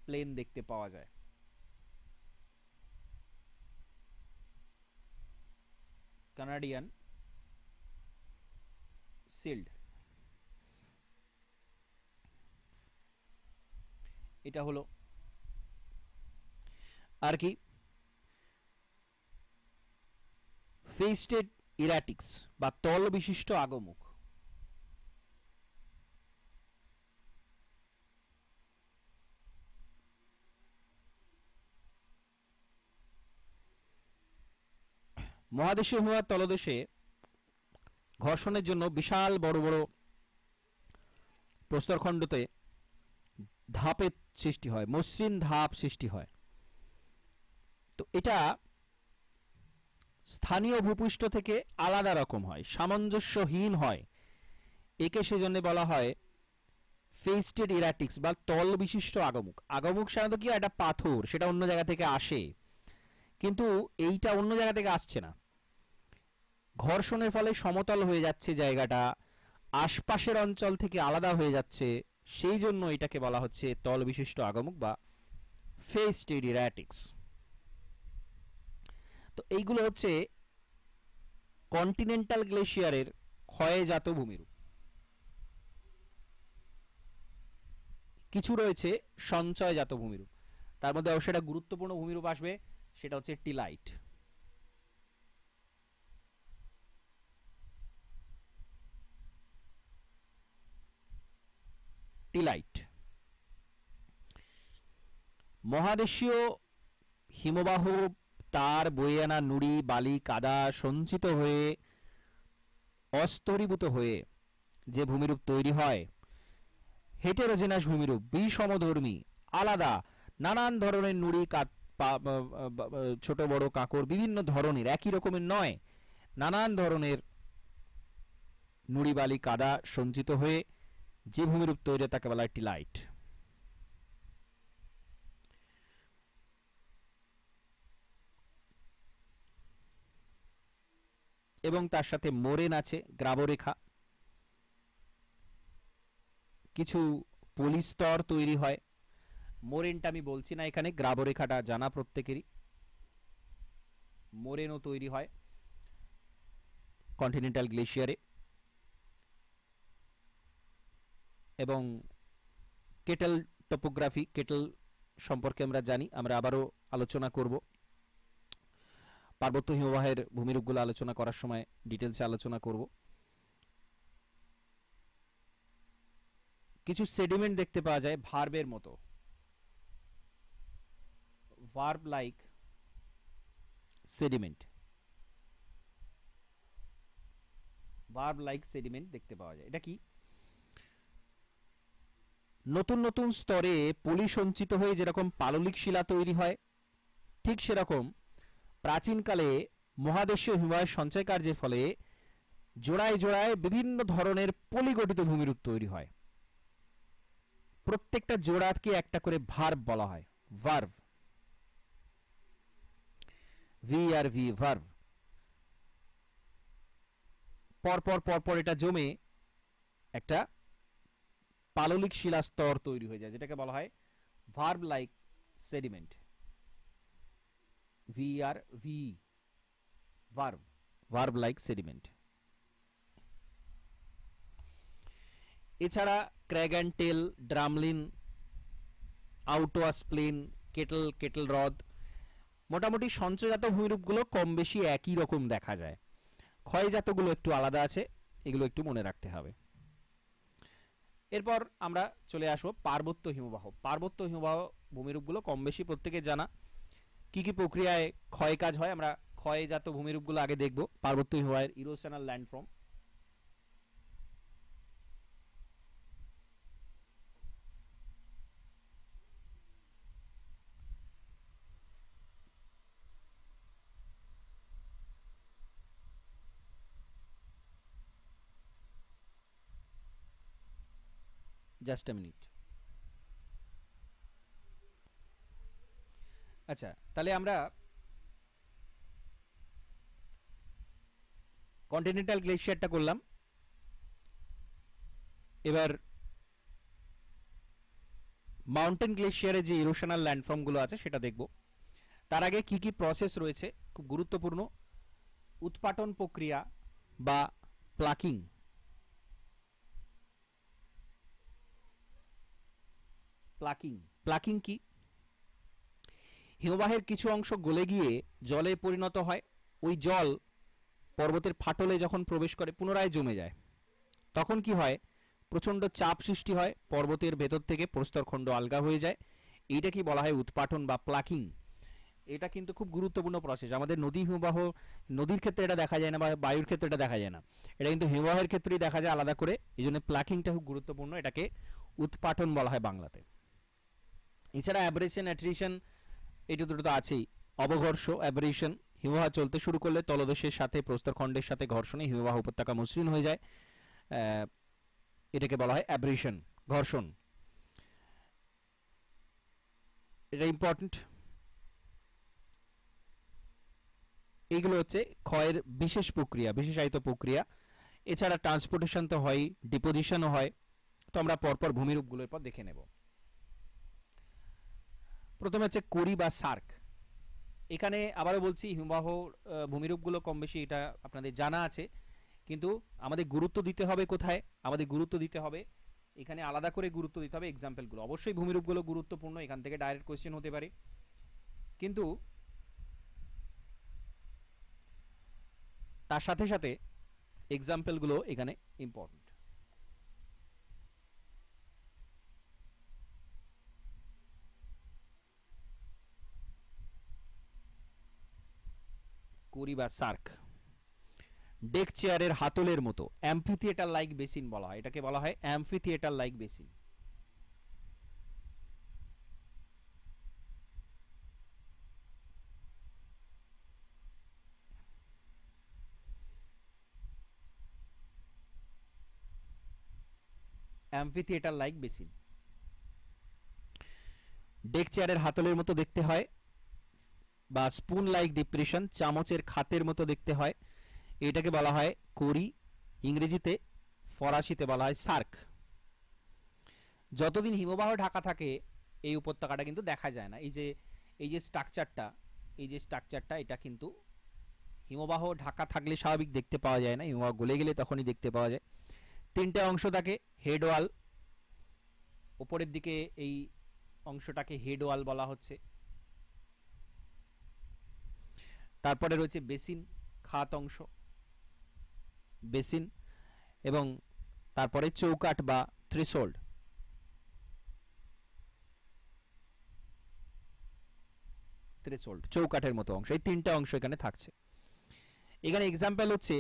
প্লেন দেখতে পাওয়া যায়। কানাডিয়ান সিল্ড, এটা হলো আর কি ফেস্টেড ইরাটিক্স বা তল বিশিষ্ট আগমুখ। মহাদেশীয় হিমবাহের তলদেশে ঘর্ষণের জন্য বিশাল বড় বড় প্রস্তরখণ্ডতে ধাপের সৃষ্টি হয়, মসৃণ ধাপ সৃষ্টি হয়। তো এটা স্থানীয় ভূপৃষ্ঠ থেকে আলাদা রকম হয়, সামঞ্জস্যহীন হয়। একে সেজন্য বলা হয় ফেস্টেড ইরাটিক্স বা তল বিশিষ্ট আগমুখ। আগমুখ সাধারণত কি একটা পাথর, সেটা অন্য জায়গা থেকে আসে, কিন্তু এইটা অন্য জায়গা থেকে আসছে না, ঘর্ষণের ফলে সমতল হয়ে যাচ্ছে জায়গাটা, আশপাশের অঞ্চল থেকে আলাদা হয়ে যাচ্ছে, সেই জন্য এটাকে বলা হচ্ছে তল বিশিষ্ট আগমক বা ফেসড এরিয়াটিক্স। তো এইগুলো হচ্ছে কন্টিনেন্টাল গ্লেশিয়ারের ক্ষয়জাত ভূমিরূপ। কিছু রয়েছে সঞ্চয়জাত ভূমিরূপ, তার মধ্যে অবশ্যই একটা গুরুত্বপূর্ণ ভূমিরূপ আসবে, সেটা হচ্ছে টিলাইট। টিলাইট মহাদেশীয় হিমবাহ তার বয়ে আনা নুড়ি বালি কাদা সঞ্চিত হয়ে অস্তরীভূত হয়ে যে ভূমিরূপ তৈরি হয়, হেটেরোজেনাস ভূমিরূপ, বিষমধর্মী, আলাদা, নানান ধরনের নুড়ি ছোট বড় কাঁকর বিভিন্ন ধরনের, একই রকমের নয়, নানান ধরনের নুড়ি বালি কাদা সঞ্চিত হয়ে যে ভূমিরূপ তৈরি তাকে বলা হয় টিলাইট। এবং তার সাথে মোরেন আছে, গ্রাবরেখা, কিছু পলিস্তর তৈরি হয়। মোরেনটা আমি বলছি না এখানে, গ্রাবরেখাটা জানা প্রত্যেকেরই। মোরেনও তৈরি হয় কন্টিনেন্টাল গ্লেশিয়ারে। এবং কেটেল টপোগ্রাফি, কেটেল সম্পর্কে আমরা জানি, আমরা আবারও আলোচনা করব পার্বত্য হিমবাহের ভূমিরূপগুলো আলোচনা করার সময় ডিটেলসে আলোচনা করব। কিছু সেডিমেন্ট দেখতে পাওয়া যায় ভার্বের মতো, verb like sediment, verb like sediment দেখতে পাওয়া যায়। এটা কি? নতুন নতুন স্তরে পলি সঞ্চিত হয়ে যেরকম পাললিক শিলা তৈরি হয়, ঠিক সেরকম প্রাচীনকালে মহাদেশীয় হিমবাহের সঞ্চয় কার্যের ফলে জোড়ায় জোড়ায় বিভিন্ন ধরনের পলিগঠিত ভূমিরূপ তৈরি হয়। প্রত্যেকটা জোড়াকে একটা করে ভার্ব বলা হয়, ভার্ব, ভি ভার্ব। পরপর পরপর এটা জমে একটা পাললিক শিলা স্তর তৈরি হয়ে যায়, যেটাকে বলা হয় verb like sediment, V verb, verb like sediment. এছাড়া ক্র্যাগেন্টেল, ড্রামলিন, আউটোয়াসপ্লেন, কেটল হ্রদ, মোটামুটি সঞ্চয়জাত ভূমিরূপগুলো কম বেশি একই রকম দেখা যায়, ক্ষয়জাতগুলো একটু আলাদা আছে, এগুলো একটু মনে রাখতে হবে। এরপর আমরা চলে আসবো পার্বত্য হিমবাহ। পার্বত্য হিমবাহ ভূমিরূপগুলো কম বেশি প্রত্যেকের জানা, কি কি প্রক্রিয়ায় ক্ষয় কাজ হয় আমরা ক্ষয়জাত ভূমিরূপগুলো আগে দেখব। পার্বত্য হিমবাহের erosional landform. Just a minute. আচ্ছা, তাহলে আমরা কন্টিনেন্টাল গ্লেশিয়ারটা করলাম, এবার মাউন্টেন গ্লেশিয়ারে যে ইরোশনাল ল্যান্ডফর্মগুলো আছে সেটা দেখব। তার আগে কি কি প্রসেস রয়েছে খুব গুরুত্বপূর্ণ, উৎপাটন প্রক্রিয়া বা প্লাকিং। প্লাকিং কি? হিমবাহের কিছু অংশ গলে গিয়ে জলে পরিণত হয়, ওই জল পর্বতের ফাটলে যখন প্রবেশ করে পুনরায় জমে যায়, তখন কি হয়, প্রচণ্ড চাপ সৃষ্টি হয়, পর্বতের ভেতর থেকে প্রস্তরখণ্ড আলগা হয়ে যায়, এইটা কি বলা হয় উৎপাটন বা প্লাকিং। এটা কিন্তু খুব গুরুত্বপূর্ণ প্রসেস। আমাদের নদী হিমবাহ, নদীর ক্ষেত্রে এটা দেখা যায় না বা বায়ুর ক্ষেত্রে এটা দেখা যায় না, এটা কিন্তু হিমবাহের ক্ষেত্রেই দেখা যায় আলাদা করে, এই জন্য প্লাকিংটা খুব গুরুত্বপূর্ণ, এটাকে উৎপাটন বলা হয় বাংলাতে। এছাড়া অ্যাব্রেশন, অ্যাট্রিশন, এটা দুটো তো আছেই। অবঘর্ষ, অ্যাব্রেশন, হিমবাহ চলতে শুরু করলে তলদেশের সাথে প্রস্তরখণ্ডের সাথে ঘর্ষণে হিমবাহ উপত্যকা মসৃণ হয়ে যায়, এটাকে বলা হয় অ্যাব্রেশন, ঘর্ষণ। এটা ইম্পর্টেন্ট। এইগুলো হচ্ছে ক্ষয়ের বিশেষ প্রক্রিয়া, বিশেষায়িত প্রক্রিয়া। এছাড়া ট্রান্সপোর্টেশন তো হয়, ডিপোজিশনও হয়। তো আমরা পরপর ভূমিরূপগুলোর পর দেখে নেব। প্রথমে হচ্ছে করি বা সার্ক। এখানে আবারও বলছি হিমবাহ ভূমিরূপগুলো কম বেশি এটা আপনাদের জানা আছে, কিন্তু আমাদের গুরুত্ব দিতে হবে কোথায়? আমাদের গুরুত্ব দিতে হবে এখানে, আলাদা করে গুরুত্ব দিতে হবে এক্সাম্পলগুলো। অবশ্যই ভূমিরূপগুলো গুরুত্বপূর্ণ, এখান থেকে ডাইরেক্ট কোয়েশ্চেন হতে পারে, কিন্তু তার সাথে সাথে এক্সাম্পলগুলো এখানে ইম্পর্টেন্ট। করি বা সার্ক, ডেক চেয়ারের হাতলের মতো, অ্যাম্ফিথিয়েটার লাইক বেসিন বলা হয়, এটাকে বলা হয় amphitheatre like basin. Amphitheatre like basin, deck চেয়ারের হাতলের মতো দেখতে হয়, বা স্পুন লাইক ডিপ্রেশন, চামচের খাতের মতো দেখতে হয়, এটাকে বলা হয় করি। ইংরেজিতে, ফরাসিতে বলা হয় সার্ক। যতদিন হিমবাহ ঢাকা থাকে এই উপত্যকাটা কিন্তু দেখা যায় না। এই যে স্ট্রাকচারটা এটা কিন্তু হিমবাহ ঢাকা থাকলে স্বাভাবিক দেখতে পাওয়া যায় না, হিমবাহ গলে গেলে তখনই দেখতে পাওয়া যায়। তিনটে অংশ থাকে, হেড ওয়াল, ওপরের দিকে এই অংশটাকে হেড ওয়াল বলা হচ্ছে। তারপরে রয়েছে বেসিন, খাত অংশ, বেসিন, এবং তারপরে চৌকাঠ বা থ্রেশহোল্ড। থ্রেশহোল্ড চৌকাঠের মতো অংশ, এই তিনটা অংশ এখানে থাকছে। এখানে এক্সাম্পল হচ্ছে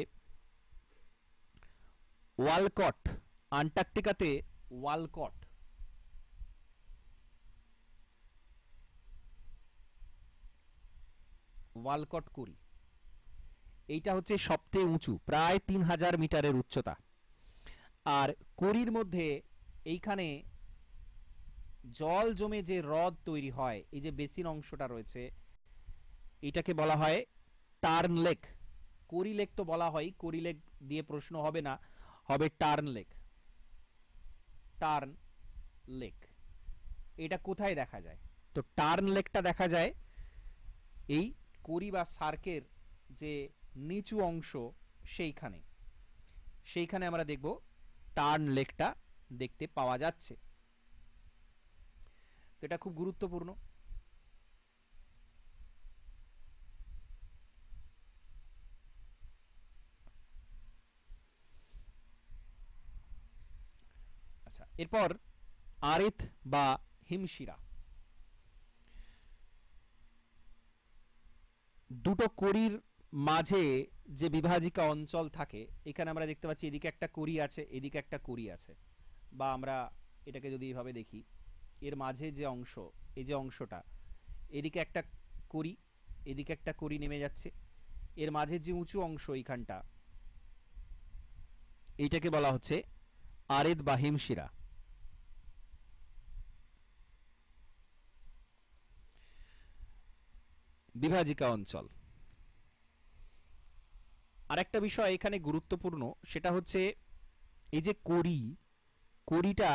ওয়ালকট, আন্টার্কটিকাতে ওয়ালকট, ওয়ালকট করি। এইটা হচ্ছে সবচেয়ে উঁচু, প্রায় 3000 মিটারের উচ্চতা। আর করির মধ্যে এইখানে জল জমে যে হ্রদ তৈরি হয়, এই যে বেসিন অংশটা রয়েছে, এটাকে বলা হয় টার্ন লেক। করি লেক তো বলা হয়, করি লেক দিয়ে প্রশ্ন হবে না, হবে টার্ন লেক। টার্ন লেক এটা কোথায় দেখা যায়? তো টার্ন লেকটা দেখা যায় এই করি বা সার্কের যে নিচু অংশ সেইখানে আমরা দেখব টার্ন লেকটা দেখতে পাওয়া যাচ্ছে। তো এটা খুব গুরুত্বপূর্ণ। আচ্ছা, এরপর আরেত বা হিমশিরা। দুটো করির মাঝে যে বিভাজিকা অঞ্চল থাকে, এখানে আমরা দেখতে পাচ্ছি এদিকে একটা করি আছে, এদিকে একটা করি আছে, বা আমরা এটাকে যদি এইভাবে দেখি, এর মাঝে যে অংশ, এই যে অংশটা, এদিকে একটা করি, এদিকে একটা করি নেমে যাচ্ছে, এর মাঝে যে উঁচু অংশ এইখানটা, এইটাকে বলা হচ্ছে আরেত বা হিমশিরা। বিভাজিকা অঞ্চল। আরেকটা বিষয় এখানে গুরুত্বপূর্ণ, সেটা হচ্ছে এই যে করিটা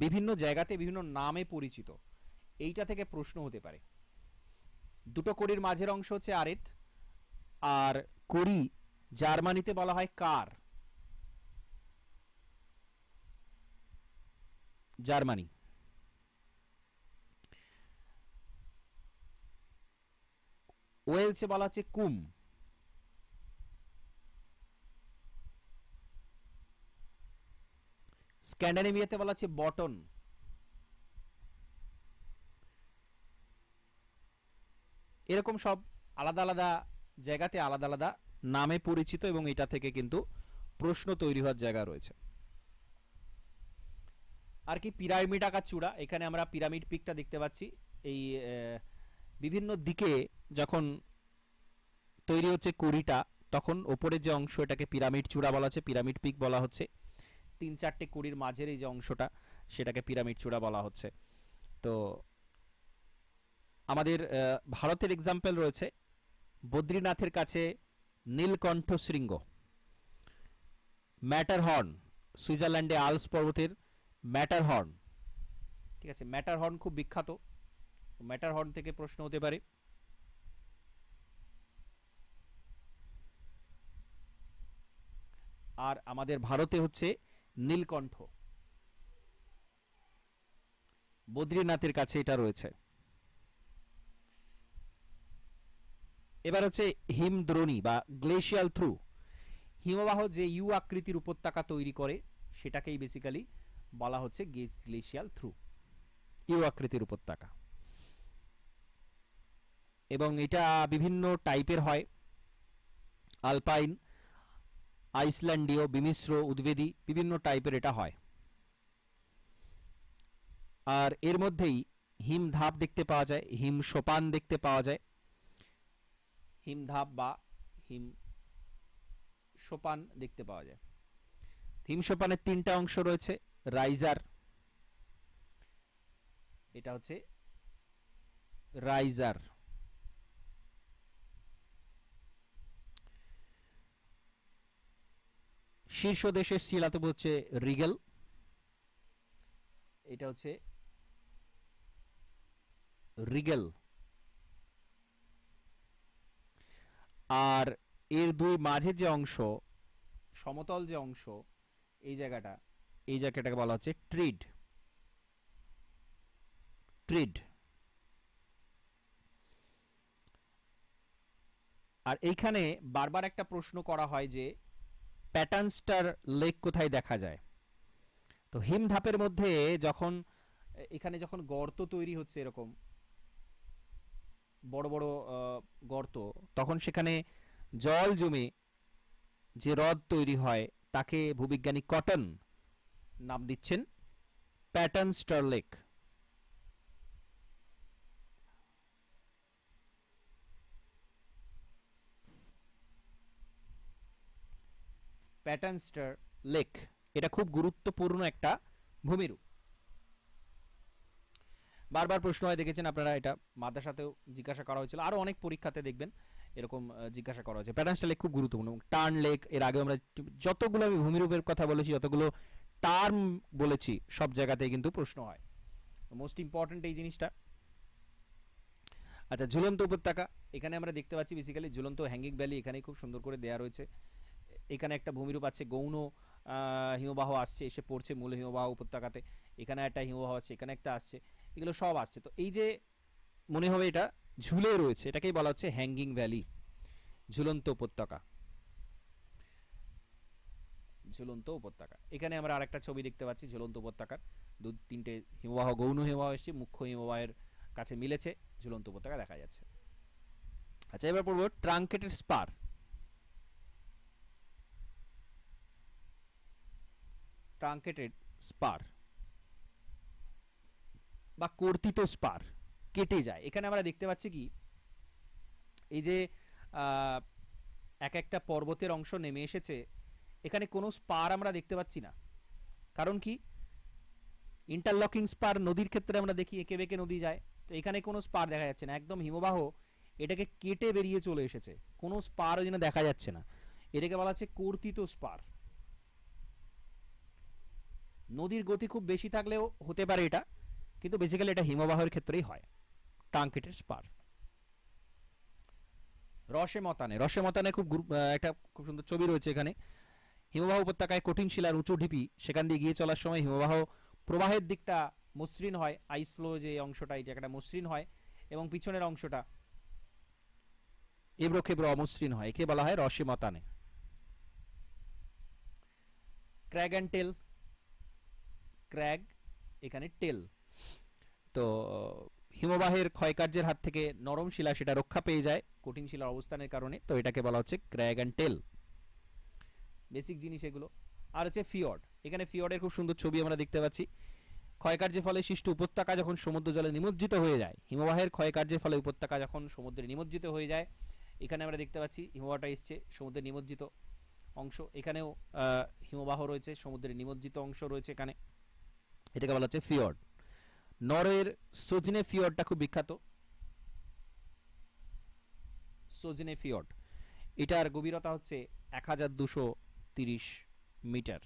বিভিন্ন জায়গাতে বিভিন্ন নামে পরিচিত, এইটা থেকে প্রশ্ন হতে পারে। দুটো করির মাঝের অংশ হচ্ছে আরেত, আর করি জার্মানিতে বলা হয় কার, জার্মানি। ওয়েলসে বলা হচ্ছে কুম, স্ক্যান্ডিনেভিয়াতে বলা হচ্ছে বটন, এরকম সব আলাদা আলাদা জায়গাতে আলাদা আলাদা নামে পরিচিত, এবং এটা থেকে কিন্তু প্রশ্ন তৈরি হওয়ার জায়গা রয়েছে। আর কি পিরামিড আকার চূড়া, এখানে আমরা পিরামিড পিকটা দেখতে পাচ্ছি। এই বিভিন্ন দিকে যখন তৈরি হচ্ছে করিটা, তখন ওপরের যে অংশ এটাকে পিরামিড চূড়া বলা হচ্ছে, পিরামিড পিক বলা হচ্ছে। 3-4টে করির মাঝের এই যে অংশটা, সেটাকে পিরামিড চূড়া বলা হচ্ছে। তো আমাদের ভারতের এক্সাম্পল রয়েছে বদ্রীনাথের কাছে নীলকণ্ঠ শৃঙ্গ। ম্যাটারহর্ন, সুইজারল্যান্ডে আল্পস পর্বতের ম্যাটারহর্ন। ঠিক আছে, ম্যাটারহর্ন খুব বিখ্যাত, ম্যাটারহর্ন থেকে প্রশ্ন হতে পারে। আর আমাদের ভারতে হচ্ছে নীলকণ্ঠ, বদ্রীনাথের কাছে এটা রয়েছে। এবার হচ্ছে হিমদ্রোণী বা গ্লেশিয়াল থ্রু। হিমবাহ যে ইউ আকৃতির উপত্যকা তৈরি করে সেটাকেই বেসিক্যালি বলা হচ্ছে গ্লেশিয়াল থ্রু, ইউ আকৃতির উপত্যকা। এবং এটা বিভিন্ন টাইপের হয়, আলপাইন, আইসল্যান্ডীয়, বিমিশ্র, উদ্ভিদী, বিভিন্ন টাইপের এটা হয়। আর এর মধ্যেই হিমধাপ দেখতে পাওয়া যায়, হিম সোপান দেখতে পাওয়া যায়। হিমধাপ বা হিম সোপান দেখতে পাওয়া যায়। হিম সোপানের তিনটা অংশ রয়েছে, রাইজার, এটা হচ্ছে রাইজার। শীর্ষ দেশের শিলাতপ হচ্ছে রিগেল, এটা হচ্ছে রিগেল। আর এর দুই মাঝের যে অংশ, সমতল যে অংশ, এই জায়গাটাকে বলা হচ্ছে ট্রিড, ট্রিড। আর এইখানে বারবার একটা প্রশ্ন করা হয় যে প্যাটার্নস্টার লেক কোথায় দেখা যায়। তো হিমধাপের মধ্যে যখন এখানে যখন গর্ত তৈরি হচ্ছে, এরকম বড় বড় গর্ত, তখন সেখানে জল জমে যে হ্রদ তৈরি হয় তাকে ভূবিজ্ঞানী কটন নাম দিচ্ছেন প্যাটার্নস্টার লেক। প্যাটার্নস্টার লেক এটা খুব গুরুত্বপূর্ণ একটা ভূমিরূপ। বারবার প্রশ্ন হয়, দেখেছেন আপনারা, এটা মাদ্রাসাতেও জিজ্ঞাসা করা হয়েছিল, আরও অনেক পরীক্ষাতে দেখবেন এরকম জিজ্ঞাসা করা হয়েছে। প্যাটার্নস্টার লেক খুব গুরুত্বপূর্ণ। টার্ন লেক, এর আগে আমরা যতগুলো আমি ভূমিরূপের কথা বলেছি, যতগুলো টার্ম বলেছি, সব জায়গাতেই কিন্তু প্রশ্ন হয়। মোস্ট ইম্পর্টেন্ট এই জিনিসটা। আচ্ছা, ঝুলন্ত উপত্যকা, এখানে আমরা দেখতে পাচ্ছি বেসিক্যালি ঝুলন্ত হ্যাঙ্গিং ভ্যালি এখানেই খুব সুন্দর করে দেওয়া রয়েছে। এখানে একটা ভূমিরূপ আছে, গৌণ হিমবাহ আসছে, এসে পড়ছে মূল হিমবাহ উপত্যকাতে। এখানে একটা হিমবাহ আছে, এখানে একটা আসছে, এগুলো সব আসছে। তো এই যে মনে হবে এটা ঝুলে রয়েছে, এটাকেই বলা হচ্ছে হ্যাঙ্গিং ভ্যালি, ঝুলন্ত উপত্যকা, ঝুলন্ত উপত্যকা। এখানে আমরা আরেকটা ছবি দেখতে পাচ্ছি ঝুলন্ত উপত্যকার, দু তিনটে হিমবাহ, গৌণ হিমবাহ এসছে, মুখ্য হিমবাহের কাছে মিলেছে, ঝুলন্ত উপত্যকা দেখা যাচ্ছে। আচ্ছা, এবার পড়ব ট্রাঙ্কেটেড স্পার। ট্রাঙ্কেটেড স্পার বা কর্তিত স্পার, কেটে যায়। এখানে আমরা দেখতে পাচ্ছি কি, এই যে এক একটা পর্বতের অংশ নেমে এসেছে, এখানে কোনো স্পার আমরা দেখতে পাচ্ছি না। কারণ কি, ইন্টারলকিং স্পার নদীর ক্ষেত্রে আমরা দেখি এঁকে বেঁকে নদী যায়, তো এখানে কোনো স্পার দেখা যাচ্ছে না। একদম হিমবাহ এটাকে কেটে বেরিয়ে চলে এসেছে, কোনো স্পার ওই জন্য দেখা যাচ্ছে না। এটাকে বলা হচ্ছে কর্তিত স্পার। নদীর গতি খুব বেশি থাকলেও হতে পারে এটা, কিন্তু বেসিক্যালি এটা হিমবাহের ক্ষেত্রেই হয়, ট্রাঙ্কেটেড স্পার। রসে মতানে, রসে মতানে একটা খুব সুন্দর ছবি রয়েছে এখানে। হিমবাহ উপত্যকায় কঠিন শিলার উঁচু ঢিপি, সেখান দিয়ে গিয়ে চলার সময় হিমবাহ প্রবাহের দিকটা মসৃণ হয়, আইস ফ্লো যে অংশটা, এই জায়গাটা মসৃণ হয়, এবং পিছনের অংশটা এবড়ো খেবড়ো অমসৃণ হয়, একে বলা হয় রসে মতানে। ক্র্যাগ অ্যান্ড টেল, ক্র্যাগ, এখানে টেল। তো হিমবাহের ক্ষয়কার্যের হাত থেকে নরম শিলা সেটা রক্ষা পেয়ে যায় কঠিন শিলার অবস্থানের কারণে, তো এটাকে বলা হচ্ছে ক্র্যাগ অ্যান্ড টেল। বেসিক জিনিস এগুলো। আর হচ্ছে ফিয়র্ড, এখানে ফিয়র্ডের খুব সুন্দর ছবি আমরা দেখতে পাচ্ছি। ক্ষয়কার্যের ফলে সৃষ্ট উপত্যকা যখন সমুদ্র জলে নিমজ্জিত হয়ে যায়, হিমবাহের ক্ষয়কার্যের ফলে উপত্যকা যখন সমুদ্রে নিমজ্জিত হয়ে যায়, এখানে আমরা দেখতে পাচ্ছি হিমবাহটা এসছে সমুদ্রে নিমজ্জিত অংশ, এখানেও হিমবাহ রয়েছে, সমুদ্রে নিমজ্জিত অংশ রয়েছে এখানে, এটাকে বলা হচ্ছে ফিয়র্ড। নরওয়ের সোজনে ফিয়র্ডটা খুব বিখ্যাত, সোজনে ফিয়র্ড, এটার গভীরতা হচ্ছে 1230 মিটার।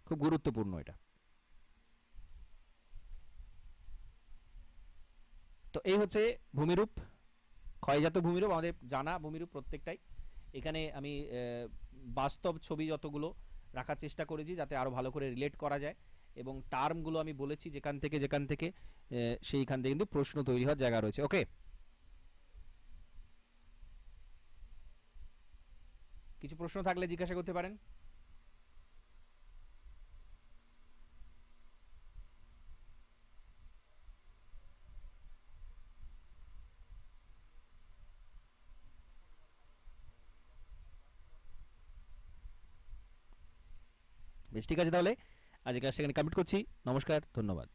খুব গুরুত্বপূর্ণ এটা। তো এই হচ্ছে ভূমিরূপ, ক্ষয়জাত ভূমিরূপ, আমাদের জানা ভূমিরূপ প্রত্যেকটাই। এখানে আমি বাস্তব ছবি যতগুলো রাখার চেষ্টা করেছি যাতে আরও ভালো করে রিলেট করা যায়, এবং টার্মগুলো আমি বলেছি যেখান থেকে সেইখান থেকে কিন্তু প্রশ্ন তৈরি হওয়ার জায়গা রয়েছে। ওকে, কিছু প্রশ্ন থাকলে জিজ্ঞাসা করতে পারেন। বেশ, ঠিক আছে, তাহলে আজকে ক্লাস এখানে কমপ্লিট করছি। নমস্কার, ধন্যবাদ।